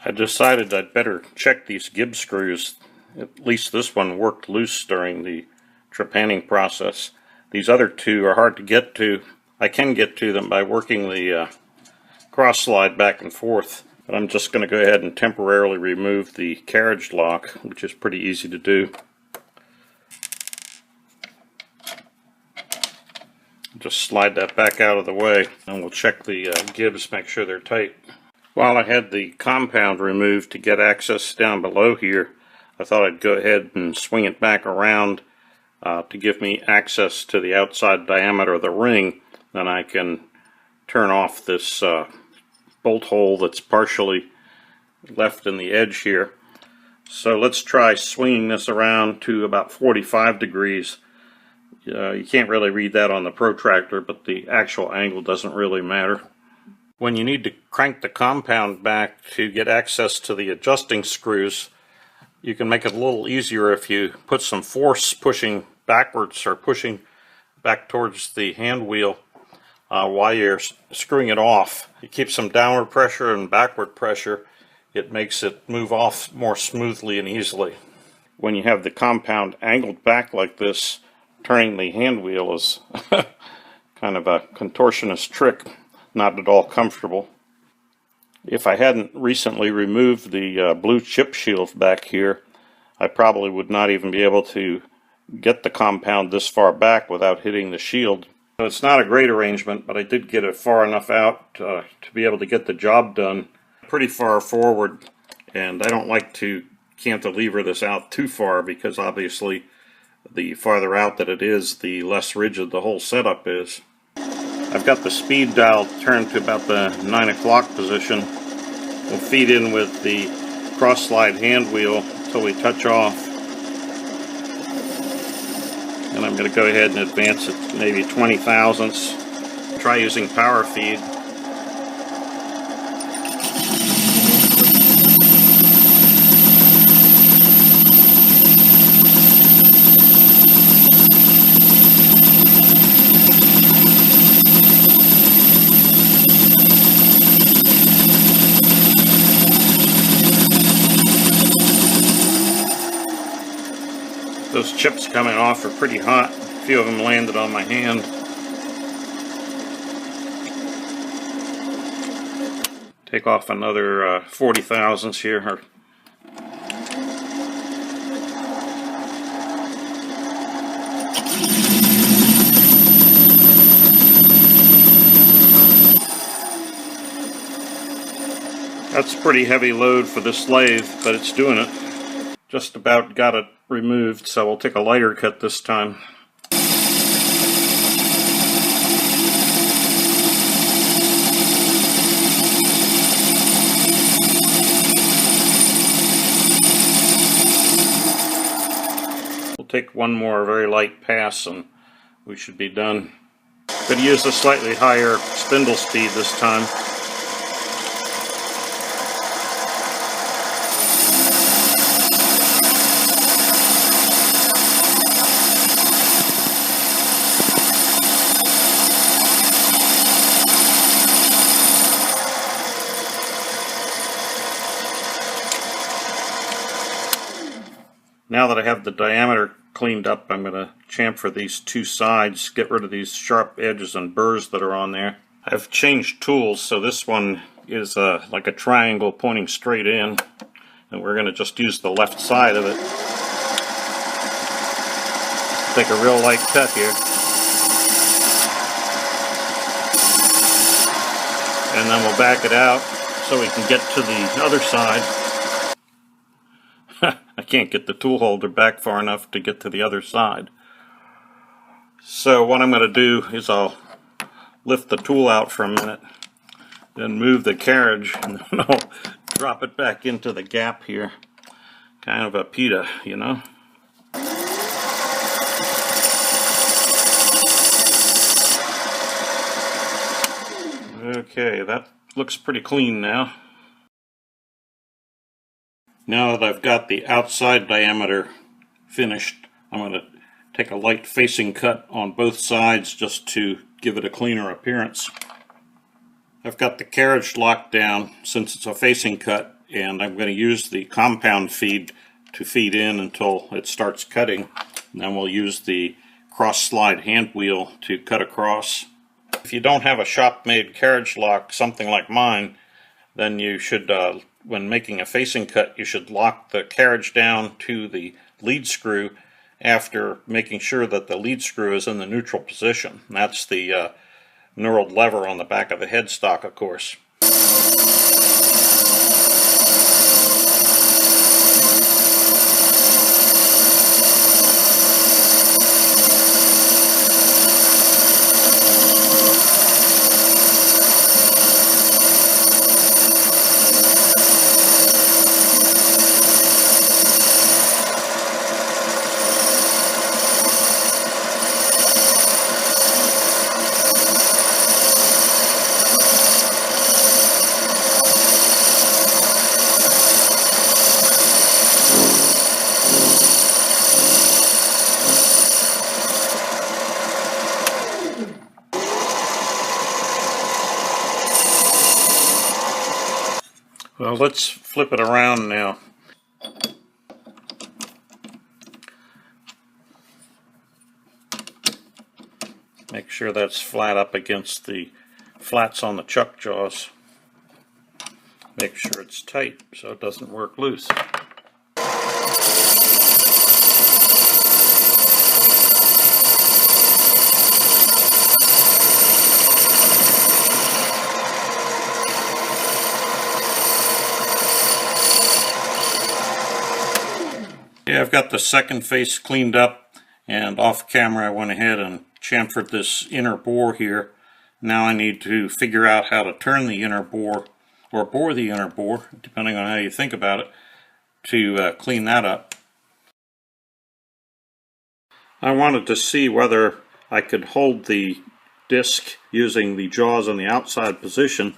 I decided I'd better check these Gibs screws. At least this one worked loose during the trepanning process. These other two are hard to get to. I can get to them by working the cross slide back and forth, but I'm just going to go ahead and temporarily remove the carriage lock, which is pretty easy to do. Just slide that back out of the way, and we'll check the Gibs, make sure they're tight. While I had the compound removed to get access down below here, I thought I'd go ahead and swing it back around to give me access to the outside diameter of the ring. Then I can turn off this bolt hole that's partially left in the edge here. So let's try swinging this around to about 45 degrees. You can't really read that on the protractor, but the actual angle doesn't really matter. When you need to crank the compound back to get access to the adjusting screws, you can make it a little easier if you put some force pushing backwards or pushing back towards the hand wheel while you're screwing it off. You keep some downward pressure and backward pressure. It makes it move off more smoothly and easily. When you have the compound angled back like this, turning the hand wheel is kind of a contortionist trick, not at all comfortable. If I hadn't recently removed the blue chip shield back here, I probably would not even be able to get the compound this far back without hitting the shield. So it's not a great arrangement, but I did get it far enough out to be able to get the job done pretty far forward, and I don't like to cantilever this out too far because obviously the farther out that it is, the less rigid the whole setup is. I've got the speed dial turned to about the 9 o'clock position. We'll feed in with the cross slide hand wheel until we touch off. And I'm going to go ahead and advance it maybe 20 thousandths. Try using power feed. Those chips coming off are pretty hot. A few of them landed on my hand. Take off another 40 thousandths here. That's a pretty heavy load for this lathe, but it's doing it. Just about got it removed, so we'll take a lighter cut this time. We'll take one more very light pass and we should be done. Could use a slightly higher spindle speed this time. Now that I have the diameter cleaned up, I'm going to chamfer these two sides, get rid of these sharp edges and burrs that are on there. I've changed tools, so this one is like a triangle pointing straight in, and we're going to just use the left side of it. Take a real light cut here. And then we'll back it out so we can get to the other side. I can't get the tool holder back far enough to get to the other side. So what I'm going to do is I'll lift the tool out for a minute, then move the carriage, and then I'll drop it back into the gap here. Kind of a pita, you know. Okay, that looks pretty clean now. Now that I've got the outside diameter finished, I'm going to take a light facing cut on both sides just to give it a cleaner appearance. I've got the carriage locked down. Since it's a facing cut, and I'm going to use the compound feed to feed in until it starts cutting. And then we'll use the cross slide hand wheel to cut across. If you don't have a shop-made carriage lock, something like mine, then you should, when making a facing cut, you should lock the carriage down to the lead screw after making sure that the lead screw is in the neutral position. And that's the knurled lever on the back of the headstock, of course. Well, let's flip it around now. Make sure that's flat up against the flats on the chuck jaws. Make sure it's tight so it doesn't work loose. Yeah, I've got the second face cleaned up, and off camera I went ahead and chamfered this inner bore here. Now I need to figure out how to turn the inner bore, or bore the inner bore, depending on how you think about it, to clean that up. I wanted to see whether I could hold the disc using the jaws in the outside position,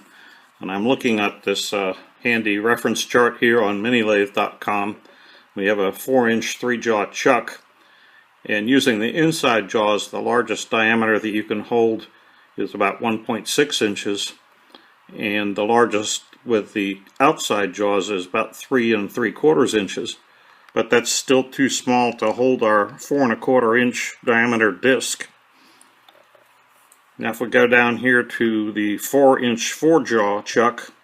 and I'm looking at this handy reference chart here on MiniLathe.com. We have a 4-inch 3-jaw chuck, and using the inside jaws, the largest diameter that you can hold is about 1.6 inches, and the largest with the outside jaws is about 3 3/4 inches. But that's still too small to hold our 4 1/4 inch diameter disc. Now if we go down here to the 4-inch 4-jaw chuck,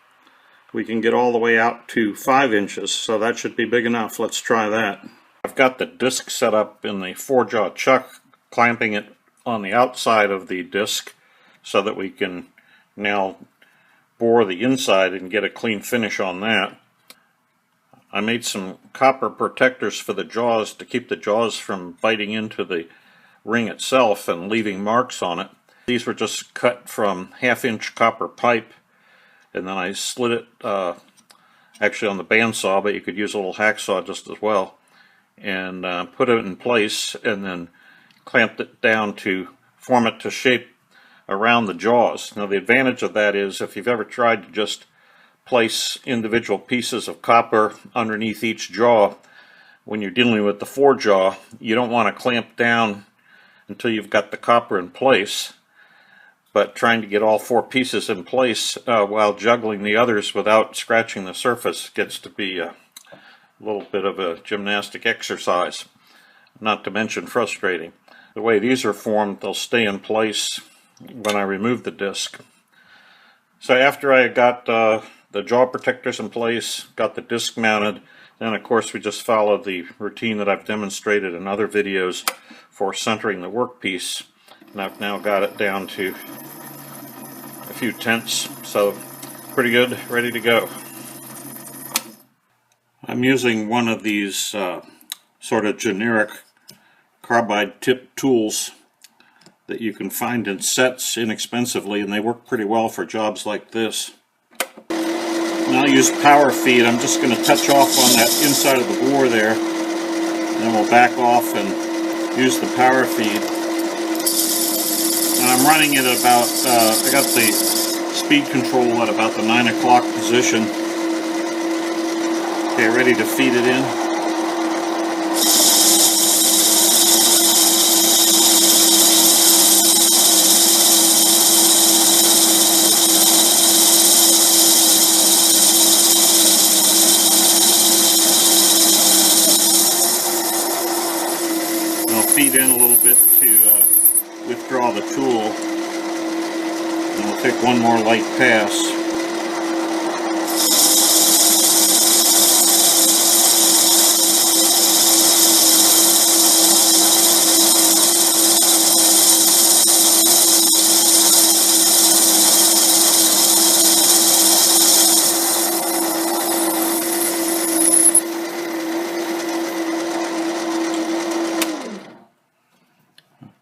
we can get all the way out to 5 inches, so that should be big enough. Let's try that. I've got the disc set up in the 4-jaw chuck, clamping it on the outside of the disc so that we can now bore the inside and get a clean finish on that. I made some copper protectors for the jaws to keep the jaws from biting into the ring itself and leaving marks on it. These were just cut from 1/2-inch copper pipe, and then I slid it actually on the bandsaw, but you could use a little hacksaw just as well, and put it in place, and then clamped it down to form it to shape around the jaws. Now the advantage of that is, if you've ever tried to just place individual pieces of copper underneath each jaw, when you're dealing with the 4-jaw, you don't want to clamp down until you've got the copper in place. But trying to get all 4 pieces in place while juggling the others without scratching the surface gets to be a little bit of a gymnastic exercise, not to mention frustrating. The way these are formed, they'll stay in place when I remove the disc. So after I got the jaw protectors in place, got the disc mounted, then of course we just followed the routine that I've demonstrated in other videos for centering the workpiece. And I've now got it down to a few tenths, so pretty good, ready to go. I'm using one of these sort of generic carbide tip tools that you can find in sets inexpensively, and they work pretty well for jobs like this. And I'll use power feed. I'm just going to touch off on that inside of the bore there, and then we'll back off and use the power feed. And I'm running it about, I got the speed control at about the 9 o'clock position. Okay, ready to feed it in. feed in a little bit to withdraw the tool. And we'll take one more light pass.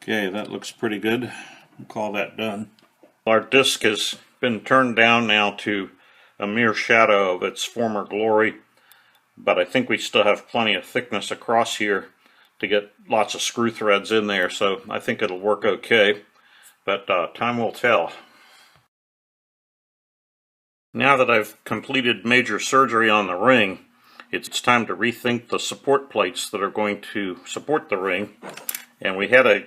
Okay, that looks pretty good. We'll call that done. Our disc has been turned down now to a mere shadow of its former glory, but I think we still have plenty of thickness across here to get lots of screw threads in there, so I think it'll work okay, but time will tell. Now that I've completed major surgery on the ring, it's time to rethink the support plates that are going to support the ring. And we had a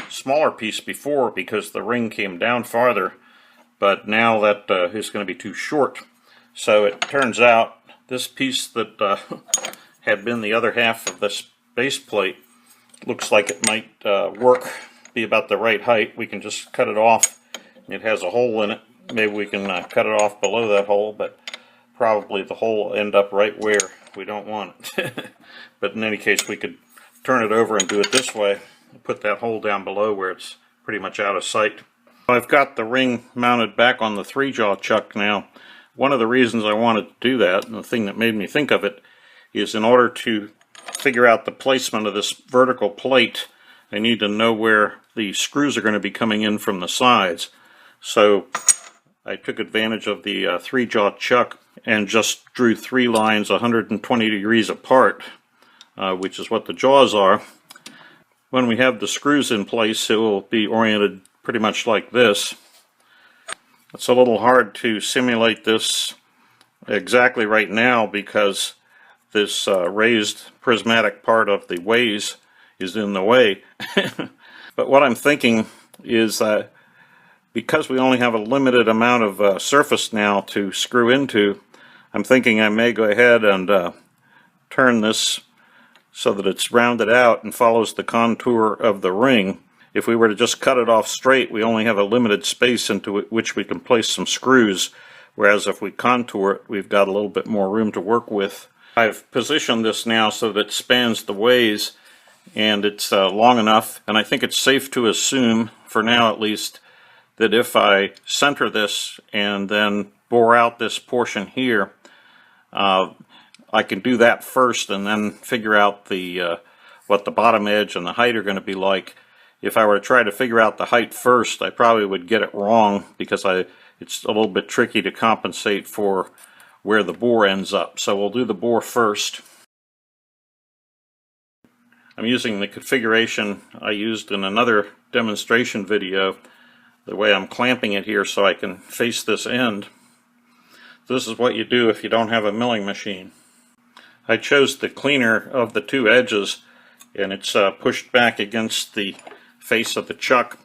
smaller piece before because the ring came down farther, but now that is going to be too short. So it turns out this piece that had been the other half of this base plate looks like it might be about the right height. We can just cut it off. It has a hole in it. Maybe we can cut it off below that hole, but probably the hole will end up right where we don't want it. But in any case, we could turn it over and do it this way. Put that hole down below where it's pretty much out of sight. I've got the ring mounted back on the 3-jaw chuck now. One of the reasons I wanted to do that, and the thing that made me think of it, is in order to figure out the placement of this vertical plate, I need to know where the screws are going to be coming in from the sides. So I took advantage of the 3-jaw chuck and just drew 3 lines 120 degrees apart, which is what the jaws are. When we have the screws in place, it will be oriented pretty much like this. It's a little hard to simulate this exactly right now because this raised prismatic part of the ways is in the way. But what I'm thinking is that because we only have a limited amount of surface now to screw into, I'm thinking I may go ahead and turn this so that it's rounded out and follows the contour of the ring. If we were to just cut it off straight, we only have a limited space into which we can place some screws, whereas if we contour it, we've got a little bit more room to work with. I've positioned this now so that it spans the ways, and it's long enough, and I think it's safe to assume, for now at least, that if I center this and then bore out this portion here, I can do that first and then figure out the what the bottom edge and the height are going to be like. If I were to try to figure out the height first, I probably would get it wrong because it's a little bit tricky to compensate for where the bore ends up. So we'll do the bore first. I'm using the configuration I used in another demonstration video, the way I'm clamping it here so I can face this end. This is what you do if you don't have a milling machine. I chose the cleaner of the 2 edges, and it's pushed back against the face of the chuck,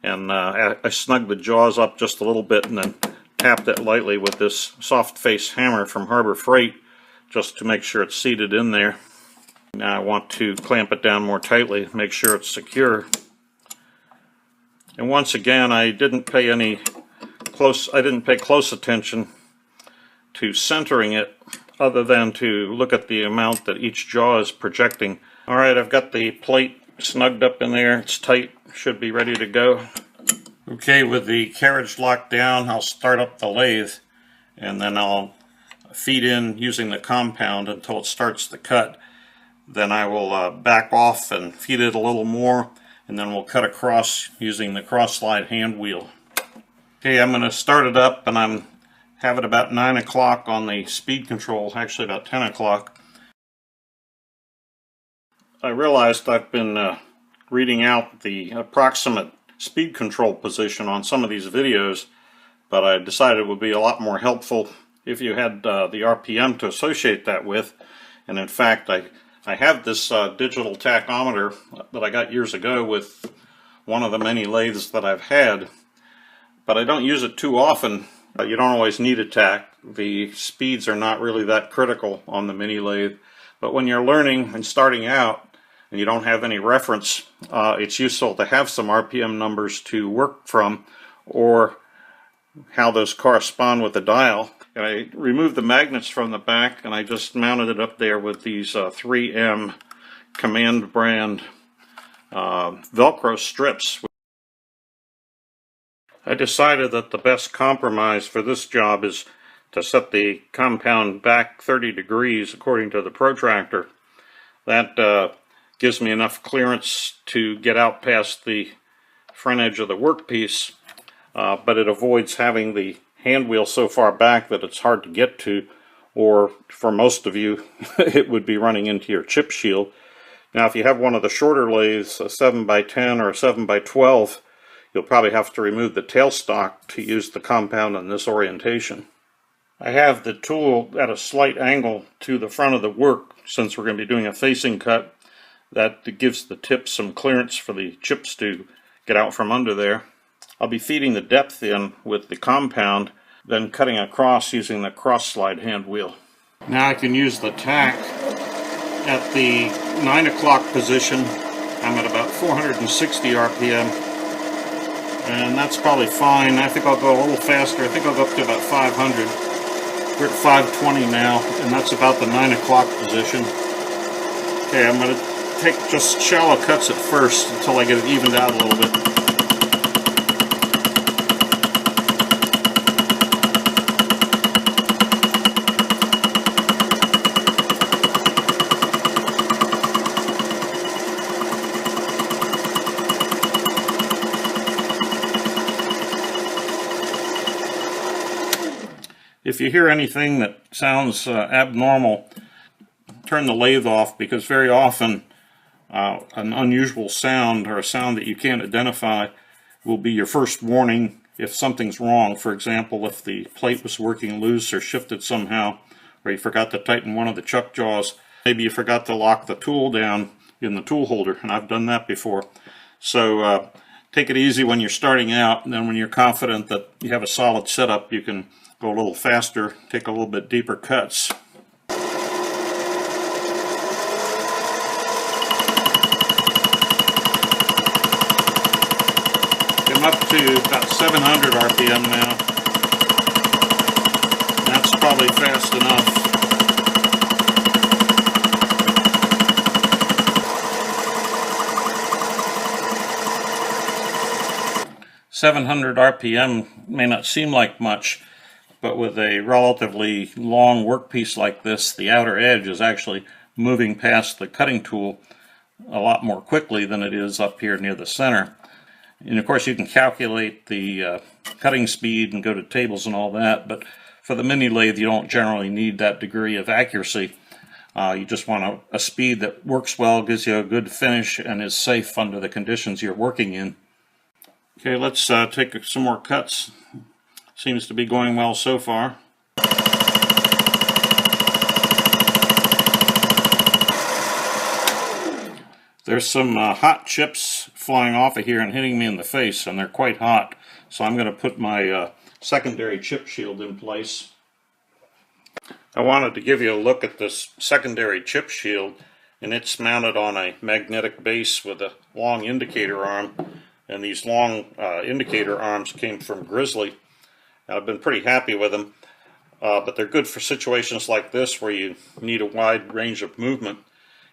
and I snugged the jaws up just a little bit and then tapped it lightly with this soft face hammer from Harbor Freight just to make sure it's seated in there. Now I want to clamp it down more tightly, make sure it's secure. And once again, I didn't pay close attention to centering it, other than to look at the amount that each jaw is projecting. Alright, I've got the plate snugged up in there. It's tight. Should be ready to go. Okay, with the carriage locked down, I'll start up the lathe, and then I'll feed in using the compound until it starts to cut. Then I will back off and feed it a little more, and then we'll cut across using the cross-slide hand wheel. Okay, I'm going to start it up, and I'm have it about 9 o'clock on the speed control, actually about 10 o'clock. I realized I've been reading out the approximate speed control position on some of these videos, but I decided it would be a lot more helpful if you had the RPM to associate that with. And in fact, I have this digital tachometer that I got years ago with one of the many lathes that I've had, but I don't use it too often. You don't always need a tach. The speeds are not really that critical on the mini lathe, but when you're learning and starting out, and you don't have any reference, it's useful to have some RPM numbers to work from, or how those correspond with the dial. And I removed the magnets from the back, and I just mounted it up there with these 3M Command brand Velcro strips. I decided that the best compromise for this job is to set the compound back 30 degrees according to the protractor. That gives me enough clearance to get out past the front edge of the workpiece, but it avoids having the hand wheel so far back that it's hard to get to, or for most of you it would be running into your chip shield. Now if you have one of the shorter lathes, a 7x10 or a 7x12, you'll probably have to remove the tailstock to use the compound in this orientation. I have the tool at a slight angle to the front of the work, since we're going to be doing a facing cut. That gives the tip some clearance for the chips to get out from under there. I'll be feeding the depth in with the compound, then cutting across using the cross slide hand wheel. Now I can use the tack at the 9 o'clock position. I'm at about 460 RPM, and that's probably fine. I think I'll go a little faster. I think I'll go up to about 500. We're at 520 now, and that's about the 9 o'clock position. Okay, I'm going to take just shallow cuts at first until I get it evened out a little bit. If you hear anything that sounds abnormal, turn the lathe off, because very often an unusual sound, or a sound that you can't identify, will be your first warning if something's wrong. For example, if the plate was working loose or shifted somehow, or you forgot to tighten one of the chuck jaws. Maybe you forgot to lock the tool down in the tool holder, and I've done that before. So take it easy when you're starting out, and then when you're confident that you have a solid setup, you can go a little faster, take a little bit deeper cuts. I'm up to about 700 RPM now. That's probably fast enough. .700 RPM may not seem like much, but with a relatively long workpiece like this, the outer edge is actually moving past the cutting tool a lot more quickly than it is up here near the center. And of course you can calculate the cutting speed and go to tables and all that, but for the mini lathe you don't generally need that degree of accuracy. You just want a speed that works well, gives you a good finish, and is safe under the conditions you're working in. Okay, let's take some more cuts. Seems to be going well so far. There's some hot chips flying off of here and hitting me in the face, and they're quite hot. So I'm going to put my secondary chip shield in place. I wanted to give you a look at this secondary chip shield, and it's mounted on a magnetic base with a long indicator arm. And these long indicator arms came from Grizzly. I've been pretty happy with them, but they're good for situations like this where you need a wide range of movement.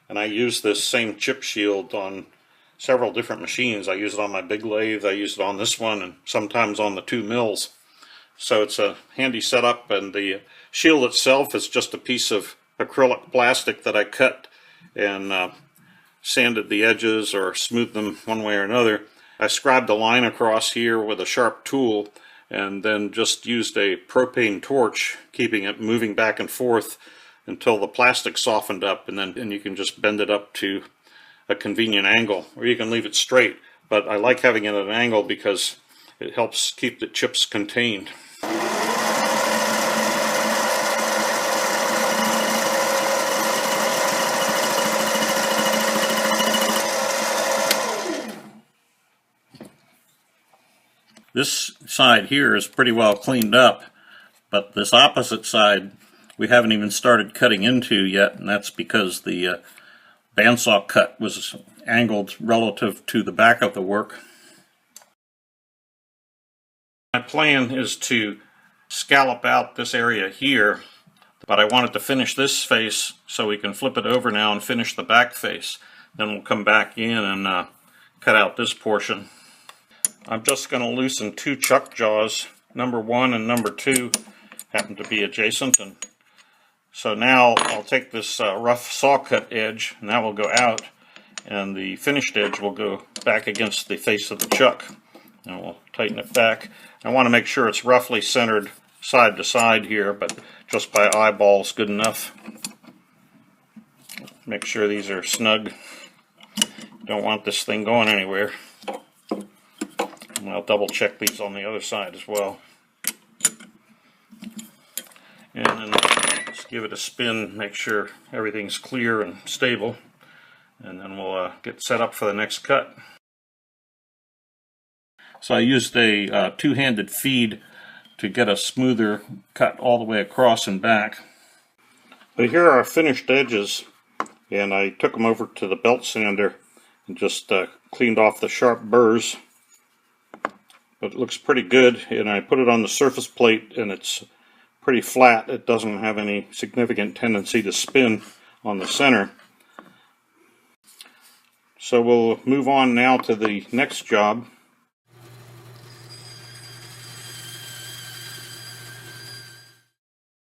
And I use this same chip shield on several different machines. I use it on my big lathe, I use it on this one, and sometimes on the 2 mills. So it's a handy setup, and the shield itself is just a piece of acrylic plastic that I cut and sanded the edges or smoothed them one way or another. I scribed a line across here with a sharp tool, and then just used a propane torch, keeping it moving back and forth until the plastic softened up, and then you can just bend it up to a convenient angle, or you can leave it straight. But I like having it at an angle because it helps keep the chips contained. This side here is pretty well cleaned up, but this opposite side we haven't even started cutting into yet, and that's because the bandsaw cut was angled relative to the back of the work. My plan is to scallop out this area here, but I wanted to finish this face so we can flip it over now and finish the back face. Then we'll come back in and cut out this portion. I'm just going to loosen two chuck jaws. Number 1 and number 2 happen to be adjacent, and so now I'll take this rough saw cut edge, and that will go out, and the finished edge will go back against the face of the chuck, and we'll tighten it back. I want to make sure it's roughly centered side to side here, but just by eyeball is good enough. Make sure these are snug. Don't want this thing going anywhere. And I'll double check these on the other side as well. And then just give it a spin, make sure everything's clear and stable, and then we'll get set up for the next cut. So I used a two-handed feed to get a smoother cut all the way across and back. But here are our finished edges, and I took them over to the belt sander and just cleaned off the sharp burrs. But it looks pretty good, and I put it on the surface plate, and it's pretty flat. It doesn't have any significant tendency to spin on the center. So we'll move on now to the next job.